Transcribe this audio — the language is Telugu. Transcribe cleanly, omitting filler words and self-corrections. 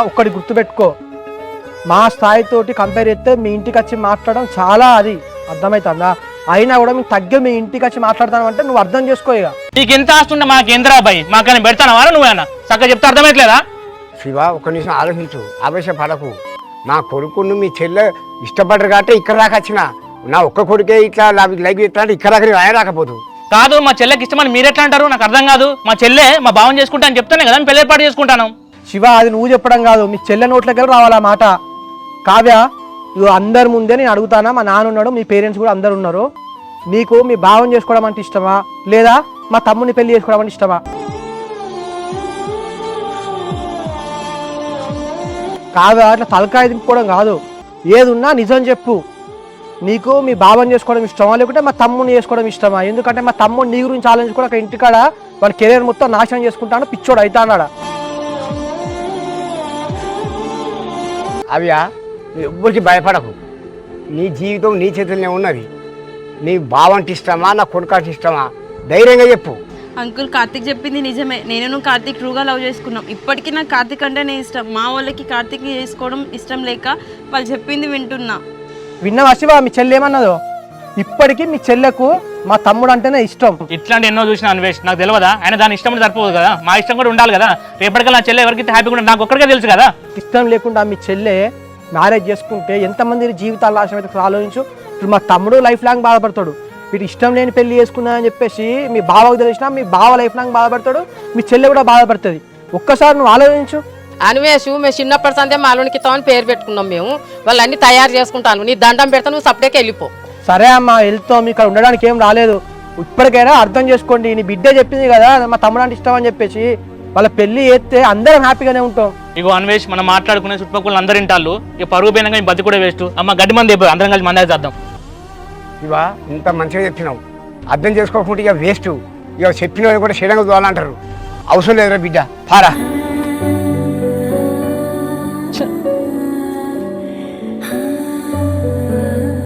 ఒక్కటి గుర్తుపెట్టుకో, మా స్థాయితోటి కంపేర్ చేస్తే మీ ఇంటికి వచ్చి మాట్లాడడం చాలా అది అర్థమవుతుందా? అయినా కూడా మీకు తగ్గే మీ ఇంటికి వచ్చి మాట్లాడతాను అంటే నువ్వు అర్థం చేసుకో. ఇక నీకు ఎంత ఆస్తుంటే మాకు ఎంత రాబాయి, మాకు పెడతాను వారా నువ్వేనా చక్కగా చెప్తే అర్థమవుతలేదా? శివ ఒక్క నిమిషం ఆలోచించు, ఆవేశపడకు. నా కొడుకును మీ చెల్లె ఇష్టపడరు కాబట్టి ఇక్కడ దాకా వచ్చిన. నా ఒక్క కొడుకే ఇట్లా లైక్ ఇట్లా ఇక్కడ దాకా ఆయన రాకపోదు కాదు. మా చెల్లెకి ఇష్టమని మీరు ఎట్లా అంటారు? నాకు అర్థం కాదు. మా చెల్లె మా భావం చేసుకుంటా అని చెప్తానే కదా పెళ్లి ఏర్పాటు చేసుకుంటాను. శివ అది నువ్వు చెప్పడం కాదు, మీ చెల్లె నోట్లకి రావాలా మాట. కావ్య ఇవి అందరి ముందే నేను అడుగుతానా, మా నాన్న ఉన్నాడు, మీ పేరెంట్స్ కూడా అందరు ఉన్నారు, నీకు మీ భావం చేసుకోవడం అంటే ఇష్టమా లేదా మా తమ్ముని పెళ్లి చేసుకోవడం అంటే ఇష్టమా? కావ్య అట్లా తలకాయ దింపుకోవడం కాదు, ఏది ఉన్నా నిజం చెప్పు. నీకు మీ భావం చేసుకోవడం ఇష్టమా లేకుంటే మా తమ్ముని చేసుకోవడం ఇష్టమా? ఎందుకంటే మా తమ్ముడు నీ గురించి ఆలోచించుకుని అక్కడ ఇంటికాడ వాళ్ళ కెరీర్ మొత్తం నాశనం చేసుకుంటాను, పిచ్చోడు అవుతా అన్నాడా. అవ్యా నువ్వు ఎవ్వరికి భయపడకు, నీ జీవితం నీ చేతుల్లోనే ఉన్నది. నీ బావంటే ఇష్టమా నా కొడుకు ఇష్టమా ధైర్యంగా చెప్పు. అంకుల్ కార్తీక్ చెప్పింది నిజమే, నేను కార్తీక్ ట్రూగా లవ్ చేసుకున్నాం. ఇప్పటికీ నాకు కార్తీక్ అంటేనే ఇష్టం. మా వాళ్ళకి కార్తీక్ని చేసుకోవడం ఇష్టం లేక వాళ్ళు చెప్పింది వింటున్నా. విన్నావా శివ మీ చెల్లి ఏమన్నదో? ఇప్పటికీ మీ చెల్లెకు మా తమ్ముడు అంటేనే ఇష్టం. ఇట్లాంటి ఎన్నో చూసిన అన్వేష్, నాకు తెలియదా? ఆయన దాని ఇష్టం అంటే సరిపోదు కదా, మా ఇష్టం కూడా ఉండాలి కదా. రేపటికల్లా నా చెల్లె ఎవరికి హ్యాపీగా ఉంటుంది నాకు ఒక్కడికే తెలుసు కదా. ఇష్టం లేకుండా మీ చెల్లె మ్యారేజ్ చేసుకుంటే ఎంతమంది జీవితాలు నాశనం అయితే ఆలోచించు. ఇప్పుడు మా తమ్ముడు లైఫ్ లాంగ్ బాధపడతాడు, వీటి ఇష్టం లేని పెళ్లి చేసుకున్నానని చెప్పేసి మీ బావకు తెలిసినా మీ బావ లైఫ్ లాంగ్ బాధపడతాడు, మీ చెల్లె కూడా బాధపడుతుంది. ఒక్కసారి నువ్వు ఆలోచించు. అనివేషు మేము చిన్నప్పటి సందే మాలోనికి ఇస్తామని పేరు పెట్టుకున్నాం. మేము వాళ్ళన్నీ తయారు చేసుకుంటాను, నీ దండం పెడతా నువ్వు సపరేట్గా వెళ్ళిపో. సరే అమ్మా వెళ్తాం, ఇక్కడ ఉండడానికి ఏం రాలేదు. ఇప్పటికైనా అర్థం చేసుకోండి, నీ బిడ్డే చెప్పింది కదా మా తమ్ముడు అంటే ఇష్టం అని చెప్పేసి, వాళ్ళ పెళ్లి చేస్తే అందరం హ్యాపీగానే ఉంటాం. ఇగో అన్వేష్ మనం మాట్లాడుకునే చుట్టుపక్కల అందరు ఇంటాళ్ళు, ఇక పరుగు పోయినా బతి కూడా వేస్ట్. అమ్మ గడ్డి మంది అందరం కలిసి మందాక చేద్దాం. ఇవ ఇంత మంచిగా చెప్పినావు, అర్థం చేసుకోకుండా ఇక వేస్ట్. ఇక చెప్పిన కూడా క్షీణంగా దోవాలంటారు. అవసరం లేదురా బిడ్డ, పారా.